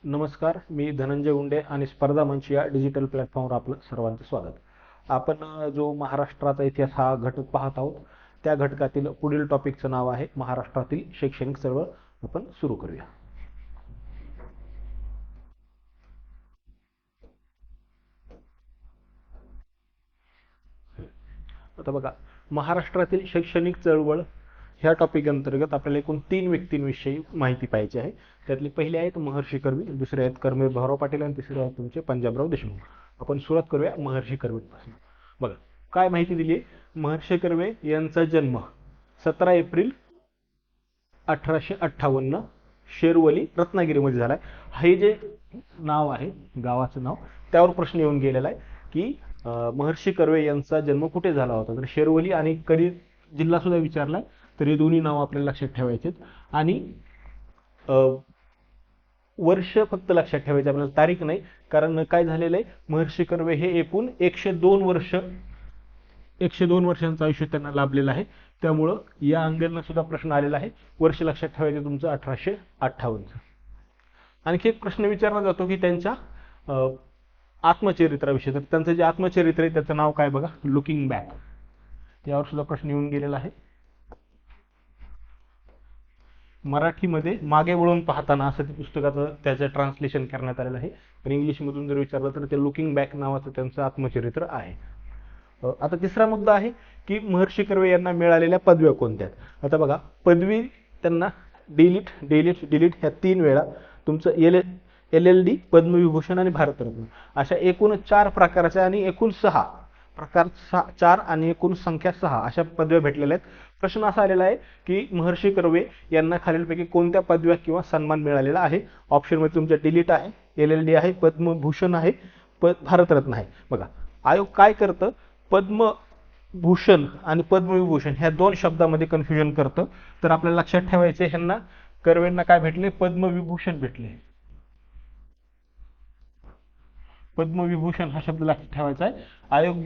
नमस्कार, मी धनंजय उंडे आणि स्पर्धा मंच या डिजिटल प्लॅटफॉर्मवर आपलं सर्वांचं स्वागत. आपण जो महाराष्ट्राचा इतिहास हा घटक पाहत आहोत, त्या घटकातील पुढील टॉपिकचं नाव आहे महाराष्ट्रातील शैक्षणिक चळवळ. आपण सुरू करूया. आता बघा, महाराष्ट्रातील शैक्षणिक चळवळ ह्या टॉपिक अंतर्गत आपल्याला एकूण 3 व्यक्तींविषयी माहिती पाहिजे आहे. त्यातले पहिले आहेत महर्षी कर्वे, दुसरे आहेत कर्मवीर भाऊराव पाटील आणि तिसरे आहेत तुमचे पंजाबराव देशमुख. आपण सुरुवात करूया महर्षी कर्वेपासून. बघा, काय माहिती दिली आहे. महर्षी कर्वे यांचा जन्म 17 एप्रिल 1858 शेरवली रत्नागिरीमध्ये झालाय. हे जे नाव आहे गावाचं नाव, त्यावर प्रश्न येऊन गेलेला आहे की महर्षी कर्वे यांचा जन्म कुठे झाला होता. तर शेरवली आणि कधी जिल्हा सुद्धा विचारलाय, तर हे दोन्ही नाव आपल्याला लक्षात ठेवायचे. आणि वर्ष फक्त लक्षात ठेवायचे, आपल्याला तारीख नाही. कारण काय झालेलं आहे, महर्षी कर्वे हे एकूण 102 वर्षांचं आयुष्य त्यांना लाभलेलं आहे. त्यामुळं या अंगाला सुद्धा प्रश्न आलेला आहे. वर्ष लक्षात ठेवायचे तुमचं 1858. आणखी एक प्रश्न विचारला जातो की त्यांच्या आत्मचरित्राविषयी. तर त्यांचं जे आत्मचरित्र आहे त्याचं नाव काय बघा, लुकिंग बॅक. यावर सुद्धा प्रश्न येऊन गेलेला आहे. मराठीमध्ये मागे वळून पाहताना असं ते पुस्तकाचं त्याचं ट्रान्सलेशन करण्यात आलेलं आहे. पण इंग्लिशमधून जर विचारलं तर ते लुकिंग बॅक नावाचं त्यांचं आत्मचरित्र आहे. आता तिसरा मुद्दा आहे की महर्षी कर्वे यांना मिळालेल्या पदव्या कोणत्या. आता बघा, पदवी त्यांना डिलीट ह्या 3 वेळा तुमचं LLD, पद्मविभूषण आणि भारतरत्न अशा एकूण 4 प्रकारच्या आणि एकूण 6 प्रकार, 4 आणि एकूण संख्या 6 अशा पदव्या भेटलेल्या आहेत. प्रश्न असा आलेला आहे की महर्षी कर्वे यांना खालीलपैकी कोणत्या पदव्या किंवा सन्मान मिळालेला आहे. ऑप्शनमध्ये तुमच्या डिलीट आहे, LLD आहे, पद्मभूषण आहे, भारतरत्न आहे. बघा, आयोग काय करतं, पद्मभूषण आणि पद्मविभूषण ह्या 2 शब्दामध्ये कन्फ्युजन करतं. तर आपल्याला लक्षात ठेवायचे, ह्यांना कर्वेंना काय भेटले, पद्मविभूषण भेटले. पद्मविभूषण हा शब्द लक्षात ठेवायचा आहे. आयोग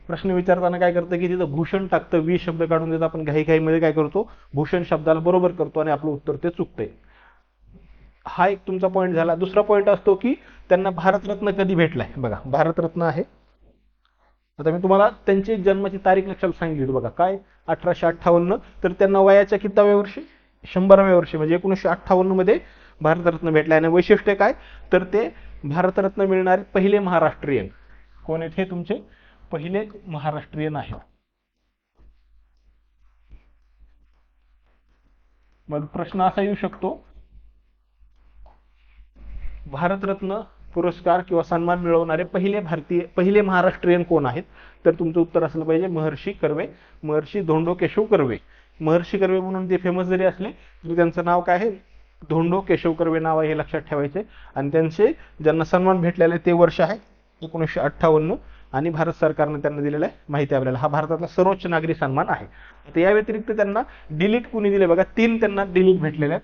प्रश्न विचारताना काय करतं की तिथं भूषण टाकतं, शब्द काढून देतं. आपण घाईमध्ये काय करतो, भूषण शब्दाला बरोबर करतो आणि आपलं उत्तर ते चुकतंय. हा एक तुमचा पॉईंट झाला. दुसरा पॉईंट असतो की त्यांना भारतरत्न कधी भेटलाय. बघा, भारतरत्न आहे. आता मी तुम्हाला त्यांची जन्माची तारीख लक्षात सांगितली. बघा काय, 1858. तर त्यांना वयाच्या किताव्या वर्षी, 100व्या वर्षी म्हणजे 1958 मध्ये भारतरत्न भेटला. आणि वैशिष्ट्य काय, तर ते भारतरत्न मिळणारे पहिले महाराष्ट्रीयन कोण आहेत, हे तुमचे पहिले महाराष्ट्रीयन आहेत. मग प्रश्न असा येऊ शकतो, भारतरत्न पुरस्कार किंवा सन्मान मिळवणारे पहिले महाराष्ट्रीयन कोण आहेत. तर तुमचं उत्तर असलं पाहिजे महर्षी कर्वे, महर्षी धोंडो केशव कर्वे. महर्षी कर्वे म्हणून ते फेमस जरी असले तरी त्यांचं नाव काय आहे, धोंडो केशव कर्वे नाव आहे, हे लक्षात ठेवायचे. आणि त्यांचे ज्यांना सन्मान भेटलेले ते वर्ष आहे 1958 आणि भारत सरकारने त्यांना दिलेला आहे माहिती आपल्याला. हा भारतातला सर्वोच्च नागरी सन्मान आहे. आता या व्यतिरिक्त त्यांना डिलीट कुणी दिले, बघा 3 त्यांना डिलीट भेटलेले आहेत.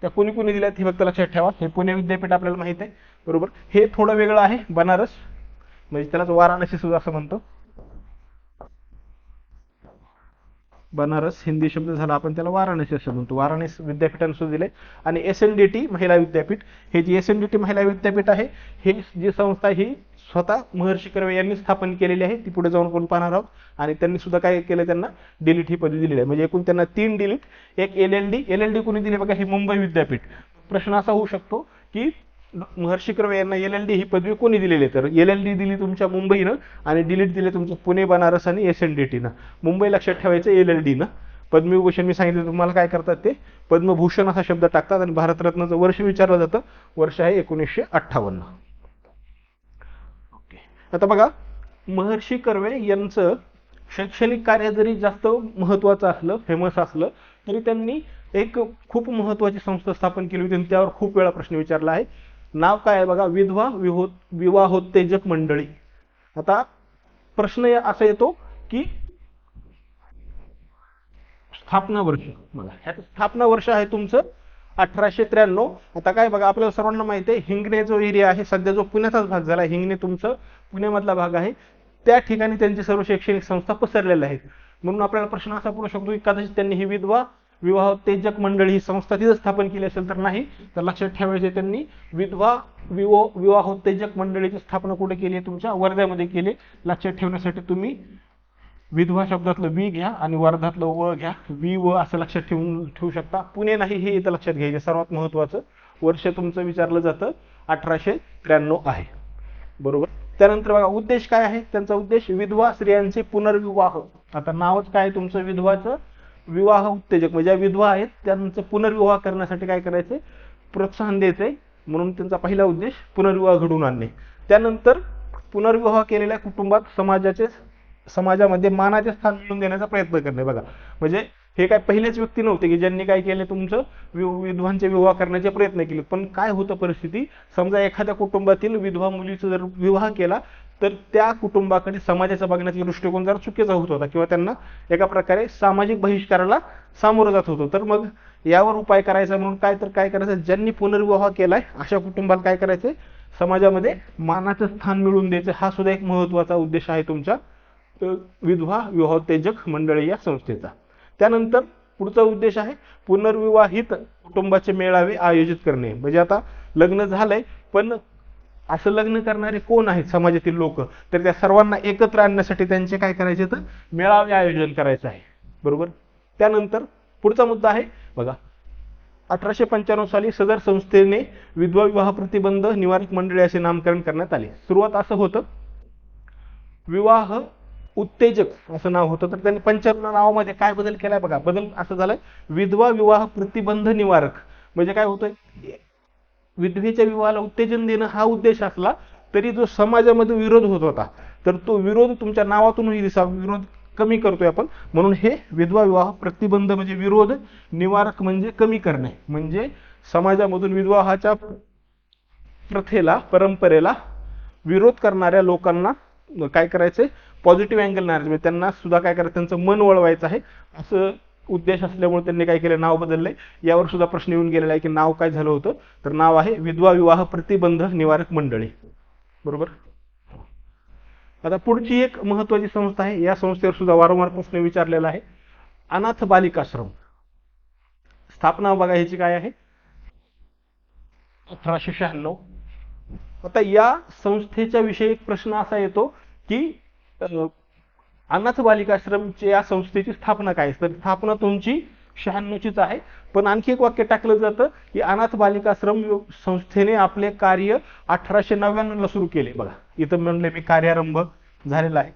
त्या कोणी कोणी दिल्यात हे फक्त लक्षात ठेवा. हे पुणे विद्यापीठ आपल्याला माहित आहे, बरोबर. हे थोडं वेगळं आहे, बनारस, म्हणजे त्यालाच वाराणसी सुद्धा असं म्हणतो. बनारस हिंदी शब्द झाला, आपण त्याला वाराणसी असं म्हणतो. वाराणसी विद्यापीठाने सुद्धा दिले. आणि SNDT महिला विद्यापीठ, हे जी SNDT महिला विद्यापीठ आहे, हे जी संस्था ही स्वतः महर्षी कर्वे यांनी स्थापन केलेली आहे. ती पुढे जाऊन कोण पाहणार आहोत. आणि त्यांनी सुद्धा काय केलं, त्यांना डिलीट ही पदवी दिलेली आहे. म्हणजे एकूण त्यांना 3 डिलीट, एक LLD कोणी दिली बघा, हे मुंबई विद्यापीठ. प्रश्न असा होऊ शकतो की महर्षी कर्वे यांना LLD ही पदवी कोणी दिलेली आहे. तर LLD दिली तुमच्या मुंबईनं आणि डिलीट दिले तुमच्या पुणे, बनारस आणि SNDTनं. मुंबई लक्षात ठेवायचं LLDनं. पद्मविभूषण मी सांगितलं तुम्हाला काय करतात, ते पद्मभूषण असा शब्द टाकतात. आणि भारतरत्नाचं वर्ष विचारलं जातं, वर्ष आहे 1958. ओके. आता बघा, महर्षी कर्वे यांचं शैक्षणिक कार्य जरी जास्त महत्वाचं असलं, फेमस असलं, तरी त्यांनी एक खूप महत्वाची संस्था स्थापन केली होती आणि त्यावर खूप वेळा प्रश्न विचारला आहे. नाव काय आहे बघा, विवाहोत्तेजक मंडळी. आता प्रश्न असा येतो की स्थापना वर्ष. बघा, ह्यात स्थापना वर्ष आहे तुमचं 1893. आता काय बघा, आपल्याला सर्वांना माहिती आहे, हिंगणे जो एरिया आहे सध्या, जो पुण्याचाच भाग झाला, हिंगणे तुमचं पुण्यामधला भाग आहे, त्या ठिकाणी त्यांची सर्व शैक्षणिक संस्था पसरलेल्या आहेत. म्हणून आपल्याला प्रश्न असा पडू शकतो की कदाचित त्यांनी ही विवाहोत्तेजक मंडळी ही संस्था तिथं स्थापन केली असेल तर नाही, तर लक्षात ठेवायचे त्यांनी विवाहोत्तेजक मंडळीची स्थापना कुठे केली आहे, तुमच्या वर्ध्यामध्ये केली. लक्षात ठेवण्यासाठी तुम्ही विधवा शब्दातलं वि घ्या आणि वर्धातलं व घ्या, वि व असं लक्षात ठेवू शकता. पुणे नाही हे इथं लक्षात घ्यायचे. सर्वात महत्वाचं वर्ष तुमचं विचारलं जातं 1893 आहे. बरोबर. त्यानंतर बघा उद्देश काय आहे त्यांचा. उद्देश विधवा स्त्रियांचे पुनर्विवाह. आता नावच काय तुमचं विधवाचं, विवाह उत्तेजक, म्हणजे विधवा आहेत त्यांचं पुनर्विवाह करण्यासाठी काय करायचे, प्रोत्साहन द्यायचंय. म्हणून त्यांचा पहिला उद्देश पुनर्विवाह घडवून आणणे. त्यानंतर पुनर्विवाह केलेल्या कुटुंबात समाजामध्ये मानाचे स्थान मिळवून देण्याचा प्रयत्न करणे. बघा म्हणजे हे काय पहिलेच व्यक्ती नव्हते की ज्यांनी काय केले, तुमचं विधवांचे विवाह करण्याचे प्रयत्न केले. पण काय होतं परिस्थिती, समजा एखाद्या कुटुंबातील विधवा मुलीचा जर विवाह केला तर त्या कुटुंबाकडे समाजाचा बघण्याचा दृष्टिकोन जरा चुकीचा होत होता किंवा त्यांना एका प्रकारे सामाजिक बहिष्काराला सामोरं जात होतं. तर मग यावर उपाय करायचा म्हणून काय करायचं, ज्यांनी पुनर्विवाह केलाय अशा कुटुंबाला काय करायचंय, समाजामध्ये मानाचं स्थान मिळवून द्यायचं. हा सुद्धा एक महत्वाचा उद्देश आहे तुमच्या विधवा विवाहोत्तेजक मंडळी या संस्थेचा. त्यानंतर पुढचा उद्देश आहे पुनर्विवाहित कुटुंबाचे मेळावे आयोजित करणे. म्हणजे आता लग्न झालंय पण असं लग्न करणारे कोण आहेत समाजातील लोक, तर त्या सर्वांना एकत्र आणण्यासाठी त्यांचे काय करायचे, तर मेळावे आयोजन करायचं आहे. बरोबर. त्यानंतर पुढचा मुद्दा आहे बघा 1895 साली सदर संस्थेने विधवा विवाह प्रतिबंध निवारक मंडळी असे नामकरण करण्यात आले. सुरुवात असं होतं विवाह उत्तेजक असं नाव होतं, तर त्यांनी 95 नावामध्ये काय बदल केलाय बघा. बदल असं झालाय विधवा विवाह प्रतिबंध निवारक. म्हणजे काय होतंय, विधवेच्या विवाहाला उत्तेजन देणं हा उद्देश असला तरी जो समाजामध्ये विरोध होत होता तर तो विरोध तुमच्या नावातूनही दिसावा, विरोध कमी करतोय आपण. म्हणून हे विधवा विवाह प्रतिबंध म्हणजे विरोध, निवारक म्हणजे कमी करणे. म्हणजे समाजामधून विवाहाच्या प्रथेला परंपरेला विरोध करणाऱ्या लोकांना काय करायचंय, पॉझिटिव्ह अँगल नाही, त्यांना सुद्धा काय करायचं, त्यांचं मन वळवायचं आहे असं उद्देश असल्यामुळे त्यांनी काय केलं, नाव बदललंय. यावर सुद्धा प्रश्न येऊन गेलेला आहे की नाव काय झालं होतं, तर नाव आहे विधवा विवाह प्रतिबंध निवारक मंडळी. बरोबर. आता पुढची एक महत्वाची संस्था आहे, या संस्थेवर सुद्धा वारंवार प्रश्न विचारलेला आहे, अनाथ बालिकाश्रम. स्थापना बघा ह्याची काय आहे 1896. आता या संस्थेच्या विषयी एक प्रश्न असा येतो की अनाथ बालिकाश्रमच्या या संस्थेची स्थापना काय, तर स्थापना तुमची 96चीच आहे. पण आणखी एक वाक्य टाकलं जातं की अनाथ बालिकाश्रम संस्थेने आपले कार्य 1899 ला सुरू केले. बघा इथं म्हणले मी कार्यारंभ झालेला आहे.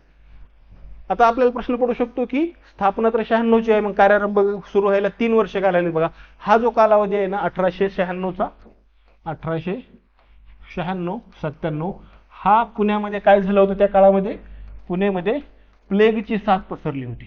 आता आपल्याला प्रश्न पडू शकतो की स्थापना तर 96ची आहे, मग कार्यारंभ सुरू व्हायला 3 वर्ष कालावधी. बघा हा जो कालावधी आहे ना 1896चा 1896 97 हा पुण्यामध्ये काय झालं होतं, त्या काळामध्ये पुण्यामध्ये प्लेगची साथ पसरली होती.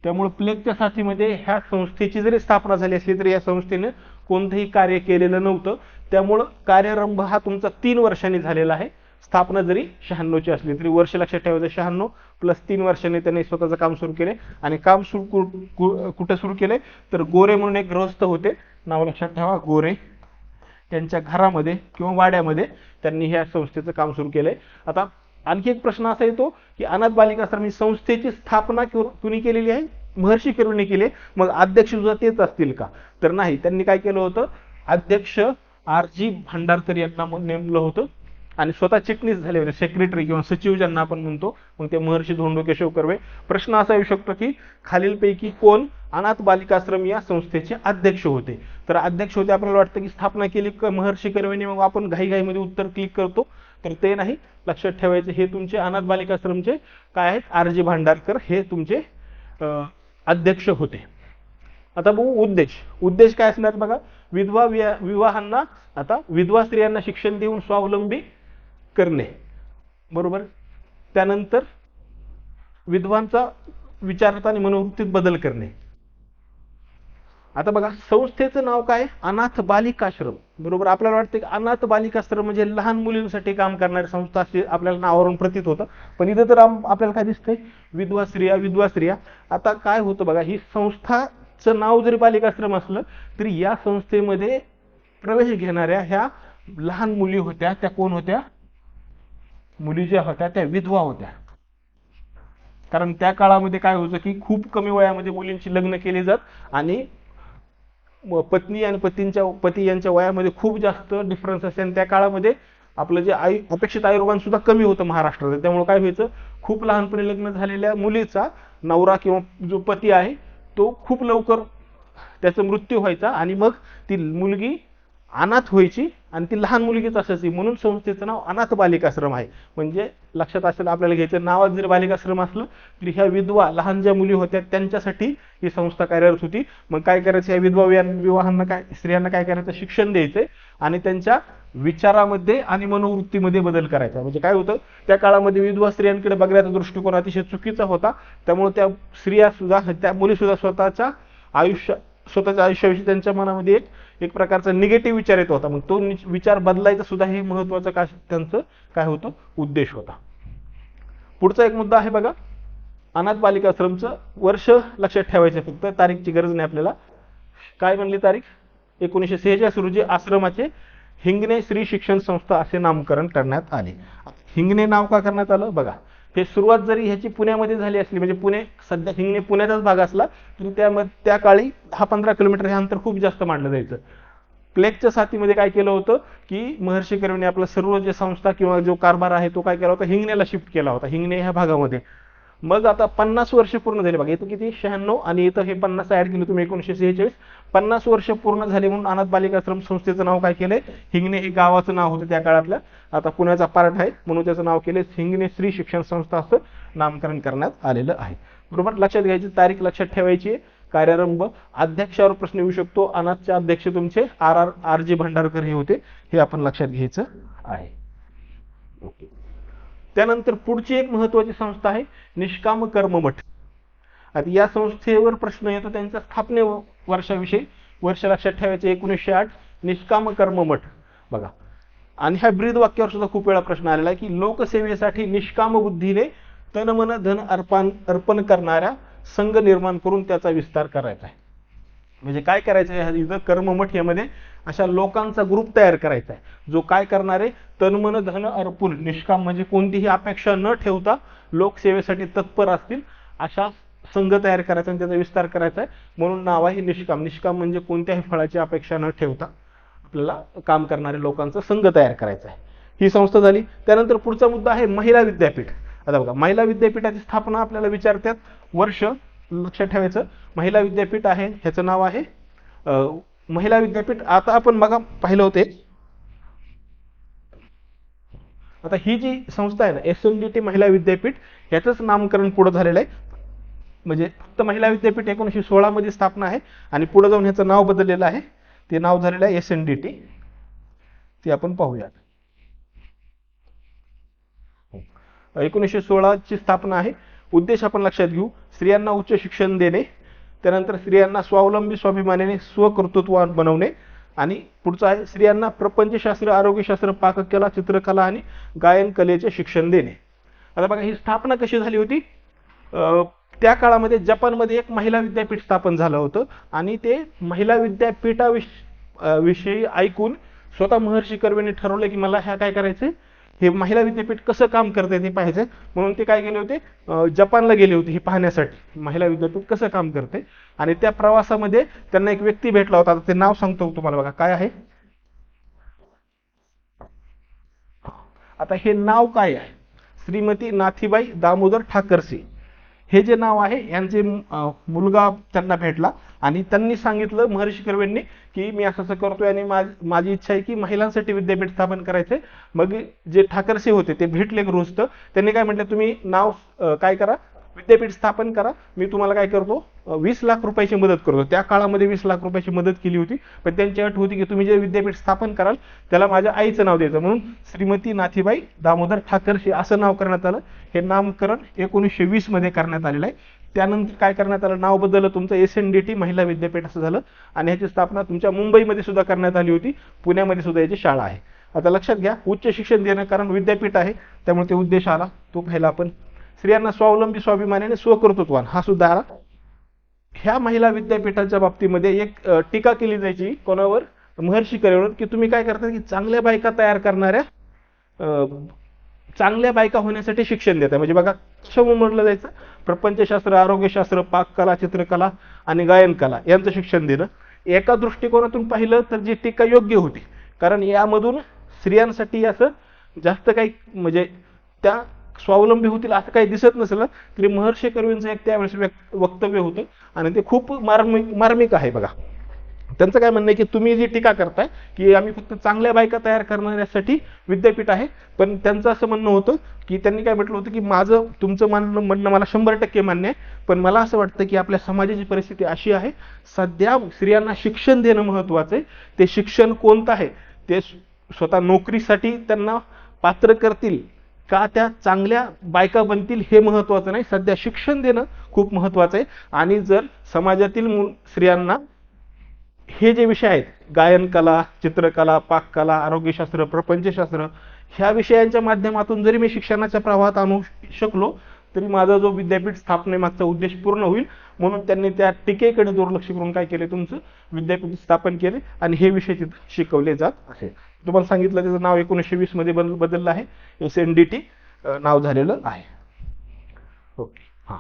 त्यामुळे प्लेगच्या साथीमध्ये ह्या संस्थेची जरी स्थापना झाली असली तरी या संस्थेने कोणतंही कार्य केलेलं नव्हतं. त्यामुळं कार्यारंभ हा तुमचा 3 वर्षांनी झालेला आहे. स्थापना जरी 96ची असली तरी वर्ष लक्षात ठेवायचं, 96 प्लस 3 वर्षांनी त्यांनी स्वतःचं काम सुरू केले. आणि काम कुठे सुरू केले, तर गोरे म्हणून एक गृहस्थ होते, नाव लक्षात ठेवा गोरे, त्यांच्या घरामध्ये किंवा वाड्यामध्ये त्यांनी ह्या संस्थेचं काम सुरू केलंय. आता आणखी एक प्रश्न असा येतो की अनाथ बालिकाश्रम ही संस्थेची स्थापना कुणी केलेली आहे, महर्षी कर्वेने केली, मग अध्यक्ष सुद्धा तेच असतील का, तर नाही. त्यांनी काय केलं होतं, अध्यक्ष R.G. भांडारकर यांना नेमलं होतं आणि स्वतः चिटणीस झाले होते, सेक्रेटरी किंवा सचिव ज्यांना आपण म्हणतो, मग ते महर्षी धोंडो केशव कर्वे. प्रश्न असा येऊ शकतो की खालीलपैकी कोण अनाथ बालिकाश्रम या संस्थेचे अध्यक्ष होते, तर अध्यक्ष होते आपल्याला वाटतं की स्थापना केली महर्षी कर्वेने, मग आपण घाईघाईमध्ये उत्तर क्लिक करतो, तर ते नाही. लक्षात ठेवायचे हे तुमचे अनाथ बालिकाश्रमचे काय आहेत, R.G. भांडारकर हे तुमचे अध्यक्ष होते. आता बघू उद्देश काय असणार बघा. विधवा विवाहांना, आता विधवा स्त्रियांना शिक्षण देऊन स्वावलंबी करणे. बरोबर. त्यानंतर विधवांचा विचारात आणि मनोवृत्तीत बदल करणे. आता बघा संस्थेचं नाव काय, अनाथ बालिकाश्रम. बरोबर. आपल्याला वाटतं की अनाथ बालिकाश्रम म्हणजे लहान मुलींसाठी काम करणारी संस्था अशी आपल्याला नावावरून प्रतीत होतं, पण इथं तर आपल्याला काय दिसतंय, विधवा स्त्रिया. आता काय होतं बघा, ही संस्थाचं नाव जरी बालिकाश्रम असलं तरी या संस्थेमध्ये प्रवेश घेणाऱ्या ह्या लहान मुली होत्या, त्या कोण होत्या, मुली ज्या होत्या त्या विधवा होत्या. कारण त्या काळामध्ये काय होतं की खूप कमी वयामध्ये मुलींची लग्न केली जात आणि पत्नी आणि पती यांच्या वयामध्ये खूप जास्त डिफरन्स असते आणि त्या काळामध्ये आपलं जे अपेक्षित आयुर्मान सुद्धा कमी होतं महाराष्ट्रात. त्यामुळे काय व्हायचं, खूप लहानपणी लग्न झालेल्या मुलीचा नवरा किंवा जो पती आहे तो खूप लवकर त्याचा मृत्यू व्हायचा आणि मग ती मुलगी अनाथ व्हायची आणि ती लहान मुलगीच असायची. म्हणून संस्थेचं नाव अनाथ बालिकाश्रम आहे. म्हणजे लक्षात असेल आपल्याला घ्यायचं, नावात जरी बालिकाश्रम असलं तरी ह्या विधवा लहान ज्या मुली होत्या त्यांच्यासाठी ही संस्था कार्यरत होती. मग काय करायचं, या विधवा विवाहांना काय, स्त्रियांना काय करायचं, शिक्षण द्यायचं आणि त्यांच्या विचारामध्ये आणि मनोवृत्तीमध्ये बदल करायचा. म्हणजे काय होतं, त्या काळामध्ये विधवा स्त्रियांकडे बघण्याचा दृष्टिकोन अतिशय चुकीचा होता. त्यामुळे त्या स्त्रिया सुद्धा, त्या मुली सुद्धा स्वतःच्या आयुष्याविषयी त्यांच्या मनामध्ये एक प्रकारचा निगेटिव्ह विचार येत होता. मग तो विचार बदलायचा सुद्धा हे महत्वाचं त्यांचं काय होतं, उद्देश होता. पुढचा एक मुद्दा आहे बघा, अनाथ बालिकाश्रमचं वर्ष लक्षात ठेवायचं, फक्त तारीखची गरज नाही आपल्याला. काय म्हणली तारीख, 1946 रोजी आश्रमाचे हिंगणे श्री शिक्षण संस्था असे नामकरण करण्यात आले. हिंगणे नाव का करण्यात आलं बघा, हे सुरुवात जरी ह्याची पुण्यामध्ये झाली असली, म्हणजे पुणे सध्या हिंगणे पुण्याचाच भाग असला तरी त्या काळी 10-15 किलोमीटर हे अंतर खूप जास्त मानलं जायचं. प्लेगच्या साथीमध्ये काय केलं होतं की महर्षी कर्वेने आपला सर्व जे संस्था किंवा जो कारभार आहे तो काय केला होता, हिंगणेला शिफ्ट केला होता, हिंगणे ह्या भागामध्ये. मग आता 50 वर्ष पूर्ण झाले बघा, इथं किती 96 आणि इथं हे 50 ऍड केलं तुम्ही 1946, 50 वर्ष पूर्ण झाले म्हणून अनाथ बालिकाश्रम संस्थेचं नाव काय केलंय, हिंगणे हे गावाचं नाव होतं त्या काळातलं, आता पुण्याचा पार्ट आहे म्हणून त्याचं नाव केलंय हिंगणे श्री शिक्षण संस्था असं नामकरण करण्यात आलेलं आहे. बरोबर, लक्षात घ्यायची, तारीख लक्षात ठेवायची. कार्यारंभ, अध्यक्षावर प्रश्न येऊ शकतो. अनाथचे अध्यक्ष तुमचे आर जी भंडारकर हे होते, हे आपण लक्षात घ्यायचं आहे. ओके. त्यानंतर पुढची एक महत्वाची संस्था आहे निष्काम कर्म मठ. आता या संस्थेवर प्रश्न येतो त्यांच्या स्थापने वर्षाविषयी. वर्ष लक्षात ठेवायचे 1908, निष्काम कर्म मठ बघा. आणि ह्या ब्रीद वाक्यावर सुद्धा खूप वेळा प्रश्न आलेला आहे की लोकसेवेसाठी निष्काम बुद्धीने तन मन धन अर्पण करणाऱ्या संघ निर्माण करून त्याचा विस्तार करायचा आहे. म्हणजे काय करायचं आहे, इथं कर्ममठ यामध्ये अशा लोकांचा ग्रुप तयार करायचा आहे जो काय करणार आहे, तनमन धन अर्पण, निष्काम म्हणजे कोणतीही अपेक्षा न ठेवता लोकसेवेसाठी तत्पर असतील अशा संघ तयार करायचा आणि त्याचा विस्तार करायचा आहे. म्हणून नाव आहे निष्काम. निष्काम म्हणजे कोणत्याही फळाची अपेक्षा न ठेवता आपल्याला काम करणाऱ्या लोकांचा संघ तयार करायचा आहे. ही संस्था झाली. त्यानंतर पुढचा मुद्दा आहे महिला विद्यापीठ. आता बघा, महिला विद्यापीठाची स्थापना आपल्याला विचारतात, वर्ष लक्षात ठेवायचं. महिला विद्यापीठ आहे, ह्याचं नाव आहे महिला विद्यापीठ. आता आपण बघा पाहिलं होते, आता ही जी संस्था आहे ना SNDT महिला विद्यापीठ, ह्याचंच नामकरण पुढे झालेलं आहे. म्हणजे फक्त महिला विद्यापीठ 1916 मध्ये स्थापना आहे आणि पुढे जाऊन ह्याचं नाव बदललेलं आहे. ते नाव झालेलं आहे SNDT. ते आपण पाहूयात. 1916 ची स्थापना आहे. उद्देश आपण लक्षात घेऊ, स्त्रियांना उच्च शिक्षण देणे, त्यानंतर स्त्रियांना स्वावलंबी स्वाभिमानाने स्वकर्तृत्ववान बनवणे, आणि पुढचा आहे स्त्रियांना प्रपंचशास्त्र, आरोग्यशास्त्र, पाककला, चित्रकला आणि गायन कलेचे शिक्षण देणे. आता बघा, ही स्थापना कशी झाली होती, त्या काळामध्ये जपानमध्ये एक महिला विद्यापीठ स्थापन झालं होतं आणि ते महिला विद्यापीठाविषयी ऐकून स्वतः महर्षी कर्वेने ठरवलं की मला ह्या काय करायचंय, हे महिला विद्यापीठ कसं काम करते ते पाहायचं. म्हणून ते काय गेले होते, जपानला गेले होते हे पाहण्यासाठी महिला विद्यापीठ कसं काम करते. आणि त्या प्रवासामध्ये त्यांना एक व्यक्ती भेटला होता. आता ते नाव सांगतो तुम्हाला बघा, काय आहे, आता हे नाव काय आहे, श्रीमती नाथीबाई दामोदर ठाकरसी हे जे नाव आहे, यांचे मुलगा त्यांना भेटला आणि त्यांनी सांगितलं महर्षी कर्वेंनी की मी असं करतोय आणि माझी इच्छा आहे की महिलांसाठी विद्यापीठ स्थापन करायचंय. मग जे ठाकरसी होते ते भेटले गृहस्थ. त्यांनी काय म्हटलं, तुम्ही नाव काय करा, विद्यापीठ स्थापन करा, मी तुम्हाला काय करतो 20 लाख रुपयाची मदत करतो. त्या काळामध्ये 20 लाख रुपयाची मदत केली होती, पण त्यांची अट होती की तुम्ही जे विद्यापीठ स्थापन कराल त्याला माझ्या आईचं नाव द्यायचं. म्हणून श्रीमती नाथीबाई दामोदर ठाकरसी असं नाव करण्यात आलं. हे नामकरण 1920 मध्ये करण्यात आलेलं आहे. त्यानंतर काय करण्यात आलं, नाव बदललं तुमचं SNDT महिला विद्यापीठ असं झालं. आणि ह्याची स्थापना तुमच्या मुंबईमध्ये सुद्धा करण्यात आली होती, पुण्यामध्ये सुद्धा याची शाळा आहे. आता लक्षात घ्या, उच्च शिक्षण देणं, कारण विद्यापीठ आहे त्यामुळे ते उद्देश आला तो पहिला. आपण स्त्रियांना स्वावलंबी स्वाभिमानाने स्वकर्तृत्वान हा सुद्धा आला. ह्या महिला विद्यापीठाच्या बाबतीमध्ये एक टीका केली जायची कोणावर, महर्षी कर्वेवर, की तुम्ही काय करता की चांगल्या बायका तयार करणाऱ्या चांगल्या बायका होण्यासाठी शिक्षण देत आहे. म्हणजे बघा कशामुळे म्हटलं जायचं, प्रपंचशास्त्र, आरोग्यशास्त्र, पाककला, चित्रकला आणि गायनकला यांचं शिक्षण देणं. एका दृष्टिकोनातून पाहिलं तर जी टीका योग्य होती, कारण यामधून स्त्रियांसाठी असं जास्त काही म्हणजे त्या स्वावलंबी होतील असं काही दिसत नसलं तरी महर्षी कर्वेंचं एक त्यावेळेस वक्तव्य होतं आणि ते खूप मार्मिक आहे. बघा त्यांचं काय म्हणणं आहे की तुम्ही जी टीका करताय की आम्ही फक्त चांगल्या बायका तयार करण्यासाठी विद्यापीठ आहे, पण त्यांचं असं म्हणणं होतं की त्यांनी काय म्हटलं होतं की तुमचं म्हणणं मला 100% मान्य आहे, पण मला असं वाटतं की आपल्या समाजाची परिस्थिती अशी आहे, सध्या स्त्रियांना शिक्षण देणं महत्त्वाचं आहे. ते शिक्षण कोणतं आहे, ते स्वतः नोकरीसाठी त्यांना पात्र करतील का त्या चांगल्या बायका बनतील हे महत्त्वाचं नाही, सध्या शिक्षण देणं खूप महत्त्वाचं आहे. आणि जर समाजातील स्त्रियांना हे जे विषय आहेत, गायनकला, चित्रकला, पाककला, आरोग्यशास्त्र, प्रपंचशास्त्र ह्या विषयांच्या माध्यमातून जरी मी शिक्षणाच्या प्रवाहात आणू शकलो तरी माझा जो विद्यापीठ स्थापनेमागचा उद्देश पूर्ण होईल. म्हणून त्यांनी त्या टीकेकडे दुर्लक्ष करून काय केले, तुमचं विद्यापीठ स्थापन केले आणि हे विषय तिथे शिकवले जात असे. तुम्हाला सांगितलं त्याचं नाव 1920 मध्ये बदललं आहे, SNDT नाव झालेलं आहे. ओके, हां,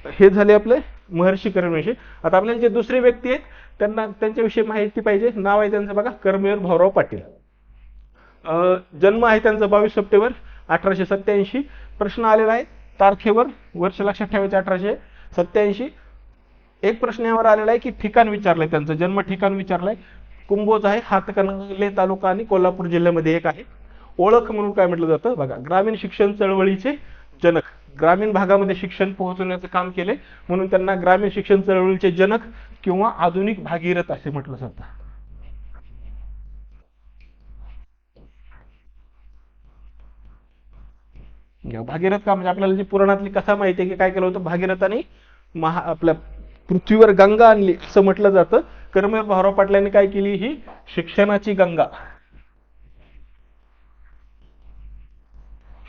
हे झाले आपले महर्षी कर्वेविषयी. आता आपल्याला जे दुसरे व्यक्ती आहेत त्यांच्याविषयी माहिती पाहिजे. नाव आहे त्यांचं बघा, कर्मवीर भाऊराव पाटील. जन्म आहे त्यांचा 22 सप्टेंबर 1887. प्रश्न आलेला आहे तारखेवर, वर्ष लक्षात ठेवायचे 1887. एक प्रश्न यावर आलेला आहे की ठिकाण विचारलंय, त्यांचं जन्म ठिकाण विचारलंय. कुंभोज आहे, हातकणंगले तालुका आणि कोल्हापूर जिल्ह्यामध्ये एक आहे. ओळख म्हणून काय म्हटलं जातं बघा, ग्रामीण शिक्षण चळवळीचे जनक. ग्रामीण भागामध्ये शिक्षण पोहोचवण्याचं काम केले म्हणून त्यांना ग्रामीण शिक्षण चळवळीचे जनक किंवा आधुनिक भागीरथ असे म्हटलं जातं. भागीरथ का म्हणजे आपल्याला जी पुराणातली कथा माहिती आहे की काय केलं होतं, भागीरथाने आपल्या पृथ्वीवर गंगा आणली असं म्हटलं जातं. कर्मवीर भाऊराव पाटलांनी काय केली, ही शिक्षणाची गंगा,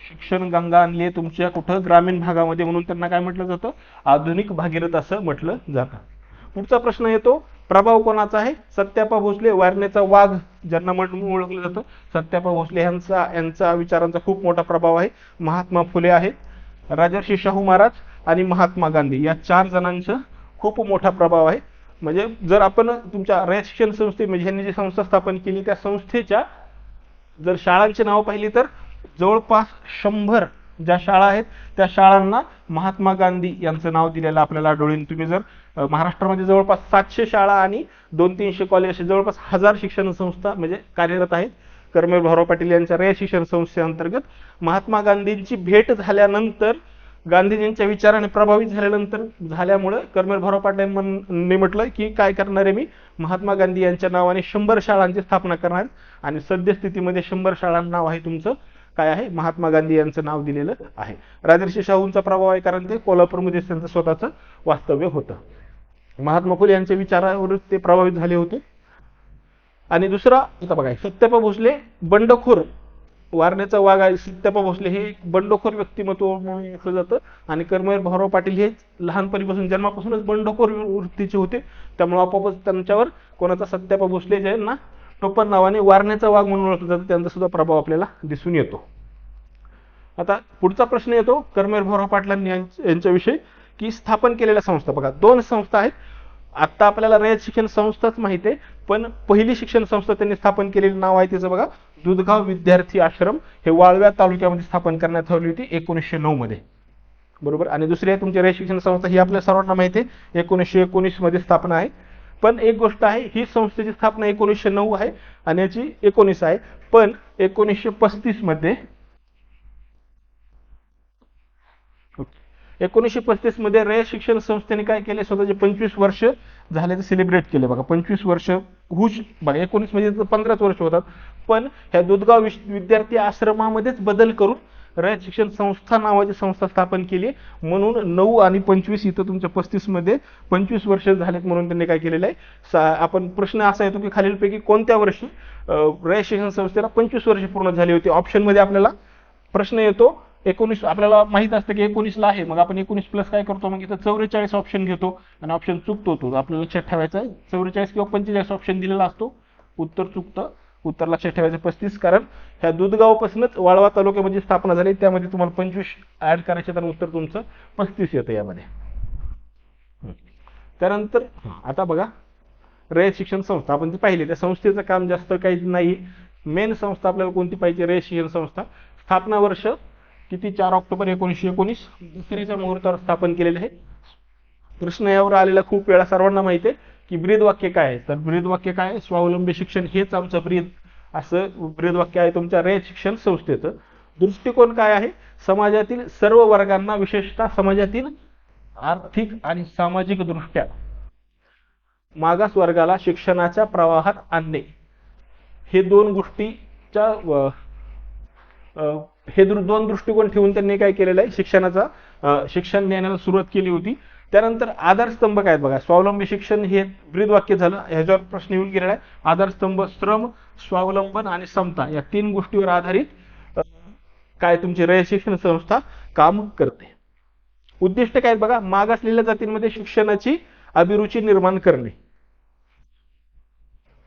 शिक्षण गंगा आणली तुमच्या कुठं, ग्रामीण भागामध्ये, म्हणून त्यांना काय म्हटलं जातं, आधुनिक भागीरथ असं म्हटलं जातं. पुढचा प्रश्न येतो, प्रभाव कोणाचा आहे, सत्यापा भोसले, वारणेचा वाघ ज्यांना म्हणून ओळखलं जातं. सत्यापा भोसले यांचा विचारांचा खूप मोठा प्रभाव आहे. महात्मा फुले आहेत, राजर्षी शाहू महाराज आणि महात्मा गांधी या 4 जणांचा खूप मोठा प्रभाव आहे. म्हणजे जर आपण तुमच्या रयत शिक्षण संस्थे म्हणजे यांनी जी संस्था स्थापन केली त्या संस्थेच्या जर शाळांची नाव पाहिली तर जवळपास 100 ज्या शाळा आहेत त्या शाळांना महात्मा गांधी यांचं नाव दिलेलं आपल्याला आढळून. तुम्ही जर महाराष्ट्रामध्ये जवळपास 700 शाळा आणि 200-300 कॉलेज असे जवळपास 1000 शिक्षण संस्था म्हणजे कार्यरत आहेत. कर्मवीर भाऊराव पाटील यांच्या रयत शिक्षण संस्थेअंतर्गत महात्मा गांधींची भेट झाल्यानंतर, गांधीजींच्या विचाराने प्रभावित झाल्यामुळे कर्मवीर भाऊराव पाटलांनी म्हटलं की काय करणार आहे, मी महात्मा गांधी यांच्या नावाने 100 शाळांची स्थापना करणार आणि सद्यस्थितीमध्ये 100 शाळांना नाव आहे तुमचं काय आहे, महात्मा गांधी यांचं नाव दिलेलं आहे. राजर्षी शाहूंचा प्रभाव आहे कारण ते कोल्हापूरमध्ये त्यांचं स्वतःचं वास्तव्य होतं. महात्मा फुले यांच्या विचारावर ते प्रभावित झाले होते. आणि दुसरा आता बघा, सत्यापा भोसले बंडखोर, वारणेचा वाघ आहे सत्यापा भोसले, हे बंडखोर व्यक्तिमत्व म्हणून ओळखलं जातं. आणि कर्मवीर भाऊराव पाटील हे लहानपणीपासून जन्मापासूनच बंडखोर वृत्तीचे होते, त्यामुळे आपोआपच त्यांच्यावर कोणाचा सत्यापा भोसले ज्यांना टोपण नावाने वारणेचा वाघ म्हणून ओळखलं जातं त्यांचा सुद्धा प्रभाव आपल्याला दिसून येतो. आता पुढचा प्रश्न येतो कर्मवीर भाऊराव पाटलांनी यांच्याविषयी की स्थापन केलेल्या संस्था. बघा 2 संस्था आहेत. आता आपल्याला रयत शिक्षण संस्थाच माहिती आहे, पण पहिली शिक्षण संस्था त्यांनी स्थापन केलेलं नाव आहे त्याचं बघा, दुधगाव विद्यार्थी आश्रम. हे वाळव्या तालुक्यामध्ये स्थापन करण्यात आली होती 1909 मध्ये, बरोबर. आणि दुसरी आहे तुमची रयत शिक्षण संस्था, ही आपल्या सर्वांना माहिती आहे 1919 मध्ये स्थापना आहे. पण एक गोष्ट आहे, ही संस्थेची स्थापना 1909 आहे आणि याची 19 आहे. पण 1935 मध्ये 1935 मध्ये रयत शिक्षण संस्थेने काय केले, स्वतःचे 25 वर्ष झाले ते सेलिब्रेट केले. बघा 25 वर्ष हुश, बघा 19 म्हणजे 15च वर्ष होतात. पण ह्या दुधगाव विद्यार्थी आश्रमामध्येच बदल करून रयत शिक्षण संस्था नावाची संस्था स्थापन केली. म्हणून 9 आणि 25 इथं तुमच्या 35 मध्ये 25 वर्ष झालेत म्हणून त्यांनी काय केलेलं आहे. आपण प्रश्न असा येतो की खालीलपैकी कोणत्या वर्षी रयत शिक्षण संस्थेला 25 वर्ष पूर्ण झाली होती. ऑप्शन मध्ये आपल्याला प्रश्न येतो 19, आपल्याला माहित असतं की 19 ला आहे, मग आपण 19 प्लस काय करतो, मग इथं 44 ऑप्शन घेतो आणि ऑप्शन चुकतो तो आपल्याला लक्षात ठेवायचा आहे. 44 किंवा 45 ऑप्शन दिलेला असतो, उत्तर चुकतं. उत्तर लक्षात ठेवायचं 35, कारण ह्या दुधगावपासूनच वाळवा तालुक्यामध्ये स्थापना झाली, त्यामध्ये तुम्हाला 25 ऍड करायचे, तर उत्तर तुमचं 35 येतं यामध्ये. त्यानंतर आता बघा, रयत शिक्षण संस्था आपण ती पाहिली, त्या संस्थेचं काम जास्त काही नाही. मेन संस्था आपल्याला कोणती पाहिजे? रयत शिक्षण संस्था. स्थापना वर्ष किती? 4 ऑक्टोबर 1919 दसऱ्याच्या मुहूर्तावर स्थापन केलेले आहे. प्रश्न यावर आलेला खूप वेळा, सर्वांना माहिती आहे की ब्रीद वाक्य काय आहे. तर ब्रीद वाक्य काय आहे? स्वावलंबी शिक्षण हेच आमचं ब्रीद, असं ब्रीद वाक्य आहे तुमच्या रयत शिक्षण संस्थेचं. दृष्टिकोन काय आहे? समाजातील सर्व वर्गांना, विशेषतः समाजातील आर्थिक आणि सामाजिक दृष्ट्या मागास वर्गाला शिक्षणाच्या प्रवाहात आणणे. हे दोन गोष्टीच्या हे दोन दृष्टिकोन ठेवून त्यांनी काय केलेलं आहे? शिक्षण देण्याला सुरुवात केली होती. त्यानंतर आधारस्तंभ काय बघा, स्वावलंबी शिक्षण हे ब्रीद वाक्य झालं, ह्याच्यावर प्रश्न येऊन गेलेला आहे. आधारस्तंभ श्रम, स्वावलंबन आणि समता या 3 गोष्टीवर आधारित काय तुमची रयत शिक्षण संस्था काम करते. उद्दिष्ट काय बघा, मागासलेल्या जातींमध्ये शिक्षणाची अभिरुची निर्माण करणे.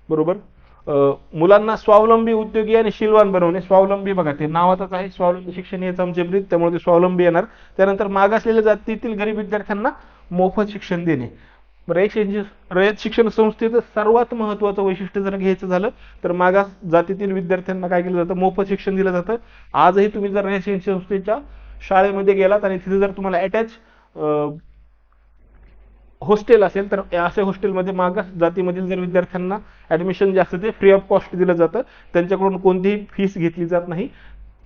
बरोबर. मुलांना स्वावलंबी, उद्योगी आणि शीलवान बनवणे. स्वावलंबी बघा, ते नावातच आहे, स्वावलंबी शिक्षण हेच आमचे ब्रीद, त्यामुळे ते स्वावलंबी येणार. त्यानंतर मागासलेल्या जातीतील गरीब विद्यार्थ्यांना मोफत शिक्षण देणे. रयत शिक्षण संस्थेचं सर्वात महत्त्वाचं वैशिष्ट्य जर घ्यायचं झालं तर मागास जातीतील विद्यार्थ्यांना काय केलं जातं? मोफत शिक्षण दिलं जातं. आजही तुम्ही जर रयत शिक्षण संस्थेच्या शाळेमध्ये गेलात आणि तिथे जर तुम्हाला अटॅच हॉस्टेल असेल तर अशा हॉस्टेलमध्ये मागास जातीमधील जर विद्यार्थ्यांना ऍडमिशन जे असतं ते फ्री ऑफ कॉस्ट दिलं जातं. त्यांच्याकडून कोणतीही फीस घेतली जात नाही.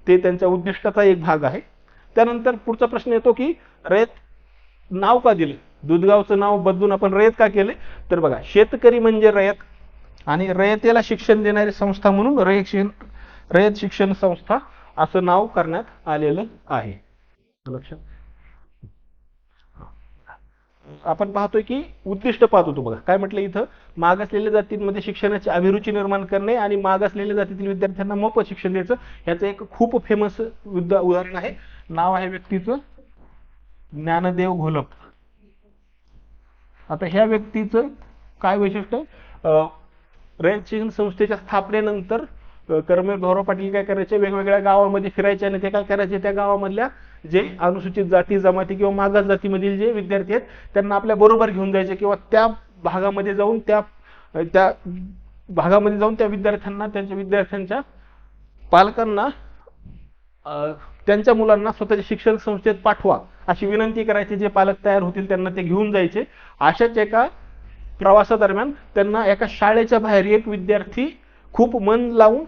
ते त्यांच्या उद्दिष्टाचा एक भाग आहे. त्यानंतर पुढचा प्रश्न येतो की रयत नाव का दिलं? दुधगावचं नाव बदलून आपण रयत का केले? तर बघा, शेतकरी म्हणजे रयत आणि रयतेला शिक्षण देणारी संस्था म्हणून रयत शिक्षण संस्था असं नाव करण्यात आलेलं आहे. लक्षात आपण पाहतोय की उद्दिष्ट पाहत होतो बघा, काय म्हटलं इथं? मागासलेल्या जातींमध्ये शिक्षणाची अभिरुची निर्माण करणे आणि मागासलेल्या जातीतील विद्यार्थ्यांना मोफत शिक्षण द्यायचं. याचं एक खूप फेमस उदाहरण आहे. नाव आहे व्यक्तीचं ज्ञानदेव घोलप. आता ह्या व्यक्तीचं काय वैशिष्ट्य? रयत शिक्षण संस्थेच्या स्थापनेनंतर कर्मवीर भाऊराव पाटील काय करायचे? वेगवेगळ्या गावामध्ये फिरायचे आणि ते काय करायचे? त्या गावामधल्या जे अनुसूचित जाती जमाती किंवा मागास जातीमधील जे विद्यार्थी आहेत त्यांना आपल्या बरोबर घेऊन जायचे किंवा त्या भागामध्ये जाऊन त्या विद्यार्थ्यांना, त्यांच्या विद्यार्थ्यांच्या पालकांना त्यांच्या मुलांना स्वतःच्या शिक्षण संस्थेत पाठवा अशी विनंती करायची. जे पालक तयार होतील त्यांना ते घेऊन जायचे. अशाच एका प्रवासादरम्यान त्यांना एका शाळेच्या बाहेर एक विद्यार्थी खूप मन लावून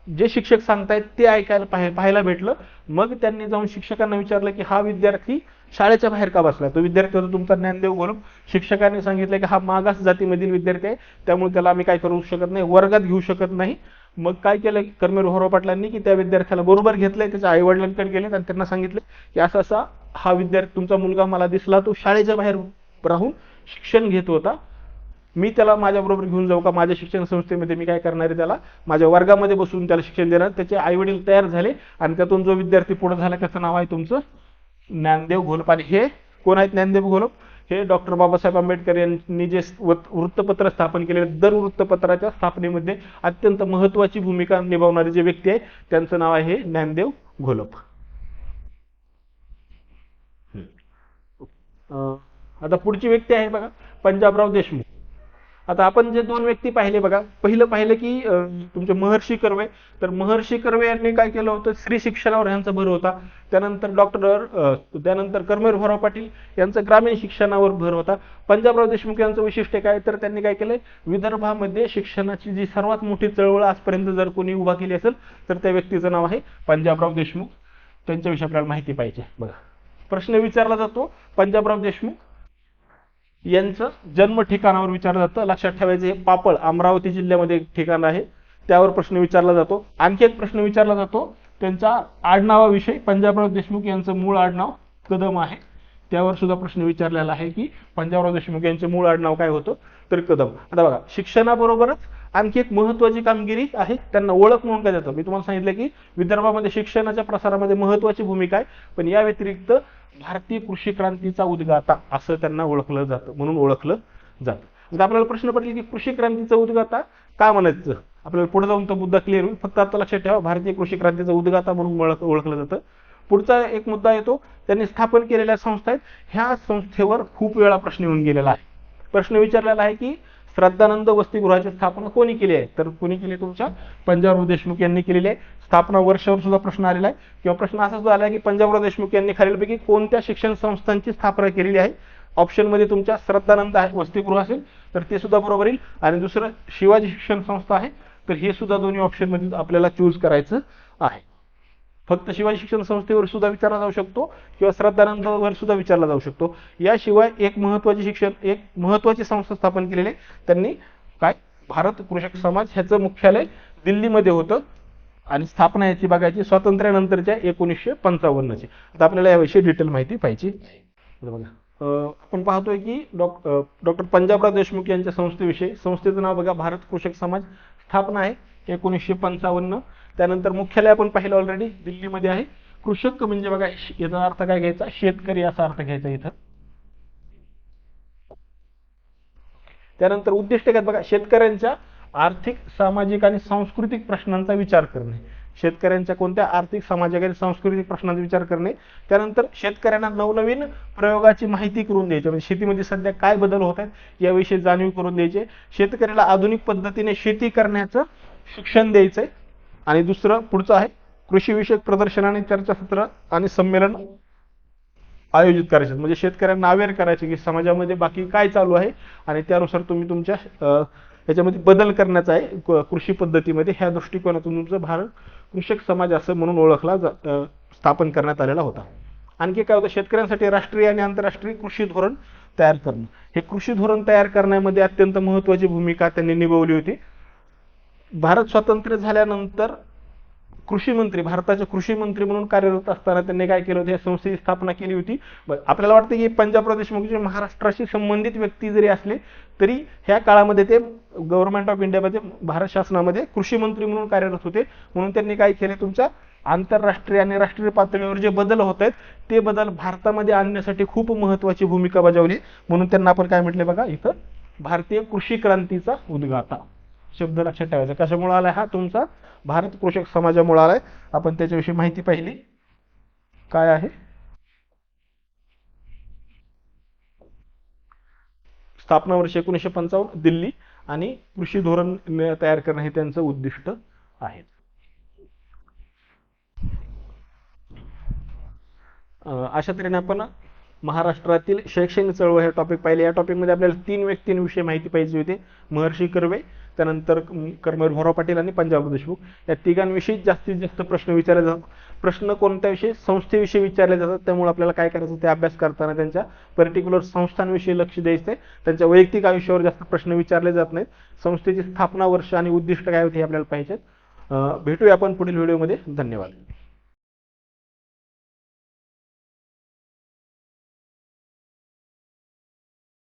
जे शिक्षक सांगतायत ते ऐकायला पाहायला भेटलं. मग त्यांनी जाऊन शिक्षकांना विचारलं की हा विद्यार्थी शाळेच्या बाहेर का बसला? तो विद्यार्थी होता तुमचा ज्ञानदेव घोलप. शिक्षकांनी सांगितलं की हा मागास जातीमधील विद्यार्थी आहे, त्यामुळे त्याला आम्ही काय करू शकत नाही, वर्गात घेऊ शकत नाही. मग काय केलं कर्मवीर भाऊराव पाटलांनी की त्या विद्यार्थ्याला बरोबर घेतलंय, त्याच्या आई वडिलांकडे गेले आणि त्यांना सांगितलं की असा असा हा विद्यार्थी तुमचा मुलगा मला दिसला, तो शाळेच्या बाहेर राहून शिक्षण घेत होता, मी त्याला माझ्याबरोबर घेऊन जाऊ का? माझ्या शिक्षण संस्थेमध्ये मी काय करणार आहे? त्याला माझ्या वर्गामध्ये बसून त्याला शिक्षण देणार. त्याचे आई वडील तयार झाले आणि त्यातून जो विद्यार्थी पुढे झाला त्याचं नाव आहे तुमचं ज्ञानदेव घोलप. आणि हे कोण आहेत ज्ञानदेव घोलप? हे डॉक्टर बाबासाहेब आंबेडकर यांनी जे वृत्तपत्र स्थापन केले, दर वृत्तपत्राच्या स्थापनेमध्ये अत्यंत महत्वाची भूमिका निभावणारे जे व्यक्ती आहे त्यांचं नाव आहे ज्ञानदेव घोलप. आता पुढची व्यक्ती आहे बघा पंजाबराव देशमुख. आता आपण जे 2 व्यक्ती पाहिले बघा, पहिलं पाहिलं की तुमचे महर्षी कर्वे. तर महर्षी कर्वे यांनी काय केलं होतं? स्त्री शिक्षणावर यांचा भर होता. त्यानंतर कर्मवीर भाऊराव पाटील यांचं ग्रामीण शिक्षणावर भर होता. पंजाबराव देशमुख यांचं वैशिष्ट्य काय? तर त्यांनी काय केलंय? विदर्भामध्ये शिक्षणाची जी सर्वात मोठी चळवळ आजपर्यंत जर कोणी उभा केली असेल तर त्या व्यक्तीचं नाव आहे पंजाबराव देशमुख. त्यांच्याविषयी आपल्याला माहिती पाहिजे. बघा, प्रश्न विचारला जातो पंजाबराव देशमुख यांचं जन्म ठिकाणावर विचारलं जातं. लक्षात ठेवायचं, हे पापळ अमरावती जिल्ह्यामध्ये एक ठिकाण आहे, त्यावर प्रश्न विचारला जातो. आणखी एक प्रश्न विचारला जातो त्यांच्या आडनावाविषयी. पंजाबराव देशमुख यांचं मूळ आडनाव कदम आहे, त्यावर सुद्धा प्रश्न विचारलेला आहे की पंजाबराव देशमुख यांचे मूळ आडनाव काय होतं? तर कदम. आता बघा, शिक्षणाबरोबरच आणखी एक महत्वाची कामगिरी आहे, त्यांना ओळख म्हणून काय जातं? मी तुम्हाला सांगितलं की विदर्भामध्ये शिक्षणाच्या प्रसारामध्ये महत्वाची भूमिका आहे, पण या व्यतिरिक्त भारतीय कृषी क्रांतीचा उद्गाता असं त्यांना ओळखलं जातं, म्हणून ओळखलं जातं. आता आपल्याला प्रश्न पडले की कृषी क्रांतीचा उद्गाता का म्हणायचं, आपल्याला पुढे जाऊन तो मुद्दा क्लिअर होईल. फक्त आता लक्षात ठेवा, भारतीय कृषी क्रांतीचा उद्गाता म्हणून ओळखलं जातं. पुढचा एक मुद्दा येतो, त्यांनी स्थापन केलेल्या संस्था आहेत, ह्या संस्थेवर खूप वेळा प्रश्न येऊन गेलेला आहे. प्रश्न विचारलेला आहे की श्रद्धानंद वसतिगृहाची स्थापना कोणी केली आहे, तर कोणी केली, तुमच्या पंजाबराव देशमुख यांनी केलेली आहे. स्थापना वर्षावर सुद्धा प्रश्न आलेला आहे, किंवा प्रश्न असा सुद्धा आला आहे की पंजाबराव देशमुख यांनी खालीलपैकी कोणत्या शिक्षण संस्थांची स्थापना केलेली आहे. ऑप्शन मध्ये तुमच्या श्रद्धानंद वसतिगृह असेल तर ते सुद्धा बरोबर येईल, आणि दुसरं शिवाजी शिक्षण संस्था आहे, तर हे सुद्धा दोन्ही ऑप्शन मध्ये आपल्याला चूज करायचं आहे. फक्त शिवाजी शिक्षण संस्थेवर सुद्धा विचारला जाऊ शकतो, किंवा श्रद्धानंदवर सुद्धा विचारला जाऊ शकतो. याशिवाय एक महत्वाची संस्था स्थापन केलेली आहे त्यांनी, काय, भारत कृषक समाज. ह्याचं मुख्यालय दिल्लीमध्ये होतं, आणि स्थापना याची बघायची स्वातंत्र्यानंतरच्या 1955ची. आता आपल्याला याविषयी डिटेल माहिती पाहिजे. बघा, आपण पाहतोय की डॉक्टर पंजाबराव देशमुख यांच्या संस्थेविषयी. संस्थेचं नाव बघा, भारत कृषक समाज. स्थापना आहे 1955. त्यानंतर मुख्यालय आपण पाहिलं ऑलरेडी, दिल्लीमध्ये आहे. कृषक म्हणजे बघा, याचा अर्थ काय घ्यायचा, शेतकरी असा अर्थ घ्यायचा इथं. त्यानंतर उद्दिष्ट काय बघा, शेतकऱ्यांच्या आर्थिक, सामाजिक आणि सांस्कृतिक प्रश्नांचा विचार करणे. शेतकऱ्यांच्या कोणत्या आर्थिक, सामाजिक आणि सांस्कृतिक प्रश्नांचा विचार करणे. त्यानंतर शेतकऱ्यांना नवनवीन प्रयोगाची माहिती करून द्यायची, म्हणजे शेतीमध्ये सध्या काय बदल होत आहेत याविषयी जाणीव करून द्यायचे. शेतकऱ्याला आधुनिक पद्धतीने शेती करण्याचं शिक्षण द्यायचंय. आणि दुसरं पुढचं आहे, कृषी विषयक प्रदर्शन आणि चर्चासत्र आणि संमेलन आयोजित करायचे. म्हणजे शेतकऱ्यांना अवेअर करायचे की समाजामध्ये बाकी काय चालू आहे, आणि त्यानुसार तुम्ही तुमच्या याच्यामध्ये बदल करण्याचा आहे कृषी पद्धतीमध्ये. ह्या दृष्टिकोनातून तुमचं भारत कृषक समाज असं म्हणून ओळखला स्थापन करण्यात आलेला होता. आणखी काय होतं, शेतकऱ्यांसाठी राष्ट्रीय आणि आंतरराष्ट्रीय कृषी धोरण तयार करणं. हे कृषी धोरण तयार करण्यामध्ये अत्यंत महत्त्वाची भूमिका त्यांनी निभावली होती. भारत स्वातंत्र्य झाल्यानंतर कृषी मंत्री, भारताचे कृषी मंत्री म्हणून कार्यरत असताना त्यांनी काय केलं होतं, या संस्थेची स्थापना केली होती. आपल्याला वाटतं की पंजाबराव देशमुख महाराष्ट्राशी संबंधित व्यक्ती जरी असले तरी ह्या काळामध्ये ते गव्हर्नमेंट ऑफ इंडियामध्ये, भारत शासनामध्ये कृषी मंत्री म्हणून कार्यरत होते. म्हणून त्यांनी काय केले, तुमच्या आंतरराष्ट्रीय आणि राष्ट्रीय पातळीवर जे बदल होत आहेत ते बदल भारतामध्ये आणण्यासाठी खूप महत्त्वाची भूमिका बजावली. म्हणून त्यांना आपण काय म्हटले बघा इथं, भारतीय कृषी क्रांतीचा उद्गाता. शब्द लक्षात ठेवायचा. कशामुळे आलाय हा, तुमचा भारत कृषक समाजामुळे आलाय. आपण त्याच्याविषयी माहिती पाहिली काय आहे. स्थापना वर्ष 1955, दिल्ली, आणि कृषी धोरण तयार करणं हे त्यांचं उद्दिष्ट आहे. अशा तऱ्हेने आपण महाराष्ट्रातील शैक्षणिक चळवळ हे टॉपिक पाहिले. या टॉपिकमध्ये आपल्याला 3 व्यक्तींविषयी माहिती पाहिजे होती, महर्षी कर्वे, त्यानंतर कर्मवीर भाऊराव पाटील आणि पंजाबराव देशमुख. या तिघांविषयी जास्तीत जास्त प्रश्न विचारले जातात. प्रश्न कोणत्याविषयी, संस्थेविषयी विचारले जातात. त्यामुळे आपल्याला काय करायचं, ते अभ्यास करताना त्यांच्या पर्टिक्युलर संस्थांविषयी लक्ष द्यायचंय. त्यांच्या वैयक्तिक आयुष्यावर जास्त प्रश्न विचारले जात नाहीत. संस्थेची स्थापना वर्ष आणि उद्दिष्ट काय होते हे आपल्याला पाहिजे. भेटूया आपण पुढील व्हिडिओमध्ये. धन्यवाद.